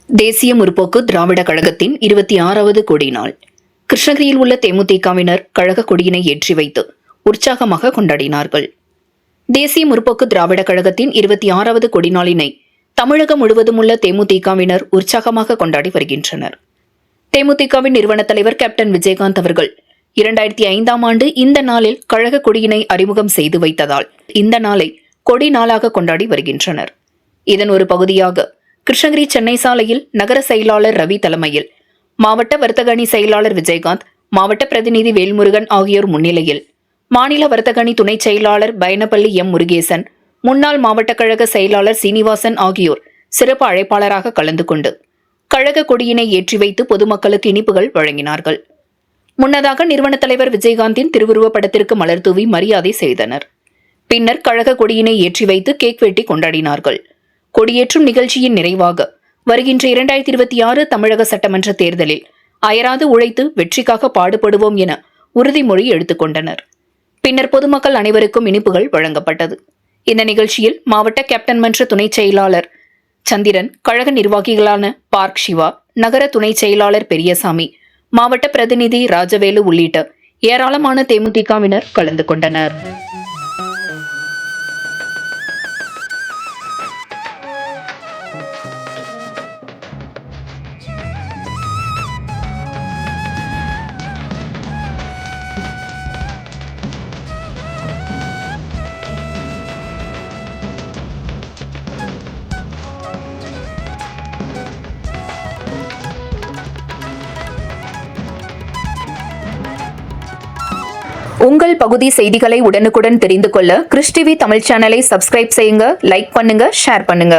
தேசிய முற்போக்கு திராவிட கழகத்தின் 26வது கொடி நாள். கிருஷ்ணகிரியில் உள்ள தேமுதிகவினர் கழக கொடியினை ஏற்றி வைத்து உற்சாகமாக கொண்டாடினார்கள். தேசிய முற்போக்கு திராவிட கழகத்தின் 26வது கொடி நாளினை தமிழகம் முழுவதும் உள்ள தேமுதிகவினர் உற்சாகமாக கொண்டாடி வருகின்றனர். தேமுதிகவின் நிறுவன தலைவர் கேப்டன் விஜயகாந்த் அவர்கள் 2005ஆம் ஆண்டு இந்த நாளில் கழக கொடியினை அறிமுகம் செய்து வைத்ததால் இந்த நாளை கொடி நாளாக கொண்டாடி வருகின்றனர். இதன் ஒரு பகுதியாக கிருஷ்ணகிரி சென்னை சாலையில் நகர செயலாளர் ரவி தலைமையில் மாவட்ட வர்த்தக அணி செயலாளர் விஜயகாந்த், மாவட்ட பிரதிநிதி வேல்முருகன் ஆகியோர் முன்னிலையில் மாநில வர்த்தக அணி துணைச் செயலாளர் பயனப்பள்ளி எம் முருகேசன், முன்னாள் மாவட்ட கழக செயலாளர் சீனிவாசன் ஆகியோர் சிறப்பு அழைப்பாளராக கலந்து கொண்டு கழக கொடியினை ஏற்றி வைத்து பொதுமக்களுக்கு இனிப்புகள் வழங்கினார்கள். முன்னதாக நிறுவன தலைவர் விஜயகாந்தின் திருவுருவப் படத்திற்கு மலர் தூவி மரியாதை செய்தனர். பின்னர் கழக கொடியினை ஏற்றி வைத்து கேக் வெட்டி கொண்டாடினார்கள். கொடியேற்றும் நிகழ்ச்சியின் நிறைவாக வருகின்ற 2026 தமிழக சட்டமன்ற தேர்தலில் அயராது உழைத்து வெற்றிக்காக பாடுபடுவோம் என உறுதிமொழி எடுத்துக்கொண்டனர். பின்னர் பொதுமக்கள் அனைவருக்கும் இனிப்புகள் வழங்கப்பட்டது. இந்த நிகழ்ச்சியில் மாவட்ட கேப்டன் மன்ற துணைச் செயலாளர் சந்திரன், கழக நிர்வாகிகளான பார்க் சிவா, நகர துணைச் செயலாளர் பெரியசாமி, மாவட்ட பிரதிநிதி ராஜவேலு உள்ளிட்ட ஏராளமான தேமுதிகவினர் கலந்து கொண்டனர். உங்கள் பகுதி செய்திகளை உடனுக்குடன் தெரிந்து கொள்ள கிறிஸ் டிவி தமிழ் சேனலை சப்ஸ்கிரைப் செய்யுங்க, லைக் பண்ணுங்க, ஷேர் பண்ணுங்க.